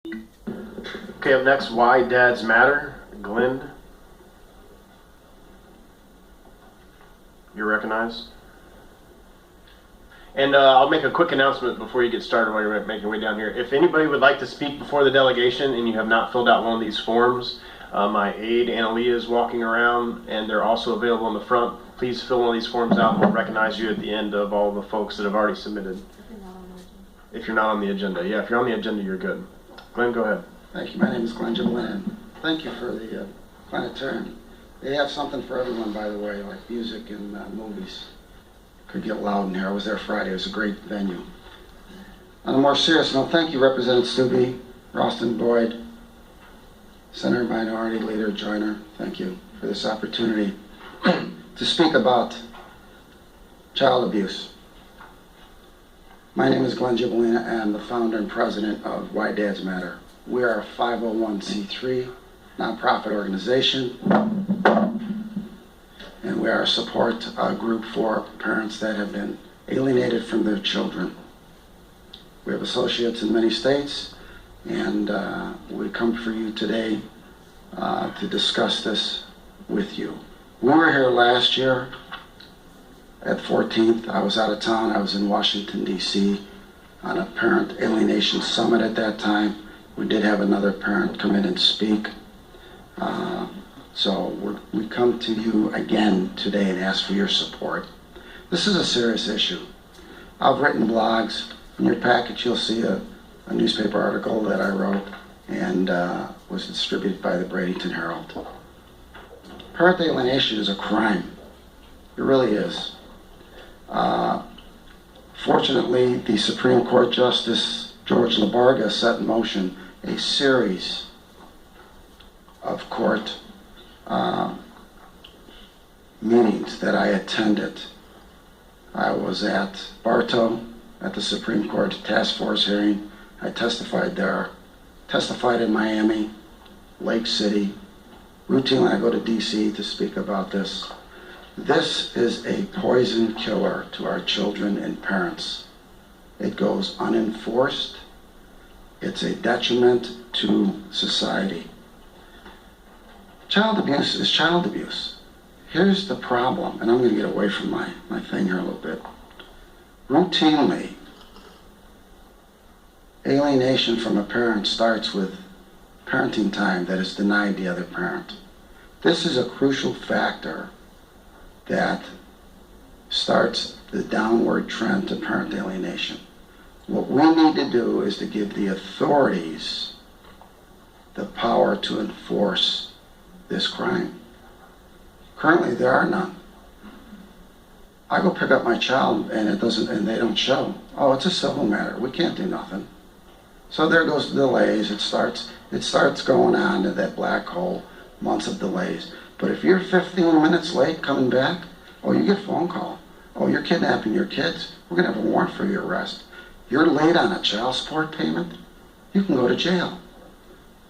Okay, up next, Why Dads Matter. Glenn, you're recognized. And I'll make a quick announcement before you get started while you're making your way down here. If anybody would like to speak before the delegation and you have not filled out one of these forms, my aide, Analia, is walking around, and they're also available in the front. Please fill one of these forms out, and we'll recognize you at the end of all the folks that have already submitted. If you're not on the agenda. Yeah, if you're on the agenda, you're good. Glenn, go ahead. Thank you. My name is Glenn Gibelin. Thank you for the planetarium. They have something for everyone, by the way, like music and movies. Could get loud in here. I was there Friday. It was a great venue. On a more serious note, thank you, Representative Stubbe, Ralston Boyd, Senator Minority Leader Joyner. Thank you for this opportunity to speak about child abuse. My name is Glenn Gibelin. I'm the founder and president of Why Dads Matter. We are a 501c3 nonprofit organization, and we are a support group for parents that have been alienated from their children. We have associates in many states, and we come for you today to discuss this with you. We were here last year at 14th. I was out of town. I was in Washington, D.C. on a parent alienation summit at that time. We did have another parent come in and speak. So we come to you again today and ask for your support. This is a serious issue. I've written blogs. In your package you'll see a newspaper article that I wrote and was distributed by the Bradenton Herald. Parent alienation is a crime. It really is. Fortunately, the Supreme Court Justice George Labarga set in motion a series of court meetings that I attended. I was at Bartow at the Supreme Court Task Force hearing. I testified there, testified in Miami, Lake City. Routinely I go to DC to speak about this. This is a poison killer to our children and parents. It goes unenforced. It's a detriment to society. Child abuse is child abuse. Here's the problem, and I'm going to get away from my thing here a little bit. Routinely, alienation from a parent starts with parenting time that is denied the other parent. This is a crucial factor that starts the downward trend to parent alienation. What we need to do is to give the authorities the power to enforce this crime. Currently, there are none. I go pick up my child and they don't show. Oh, it's a civil matter. We can't do nothing. So there goes the delays. It starts going on to that black hole, months of delays. But if you're 15 minutes late coming back, oh, you get a phone call. Oh, you're kidnapping your kids. We're going to have a warrant for your arrest. You're late on a child support payment, you can go to jail.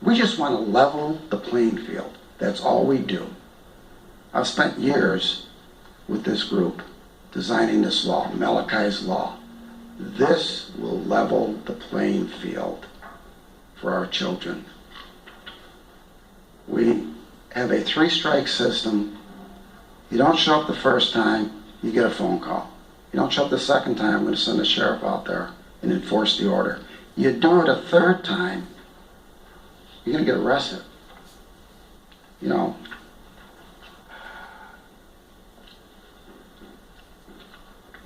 We just want to level the playing field. That's all we do. I've spent years with this group designing this law, Malachi's law. This will level the playing field for our children. We have a 3-strike system. You don't show up the first time, you get a phone call. You don't show up the second time, I'm going to send the sheriff out there and enforce the order. You do it a third time, you're going to get arrested. You know,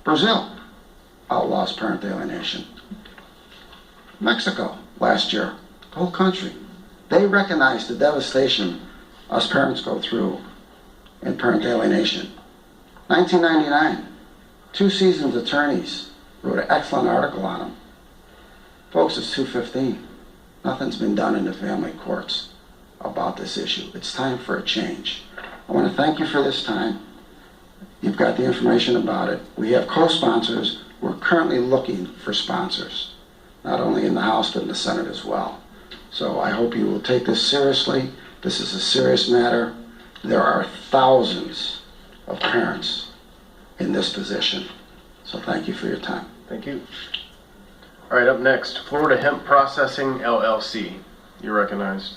Brazil outlaws parent alienation. Mexico, last year, the whole country. They recognized the devastation us parents go through in parent alienation. 1999, 2 seasoned attorneys wrote an excellent article on them. Folks, it's 2:15. Nothing's been done in the family courts about this issue. It's time for a change. I want to thank you for this time. You've got the information about it. We have co-sponsors. We're currently looking for sponsors, not only in the House but in the Senate as well. So I hope you will take this seriously. This is a serious matter. There are thousands of parents in this position. So thank you for your time. Thank you. All right, up next, Florida Hemp Processing LLC. You're recognized.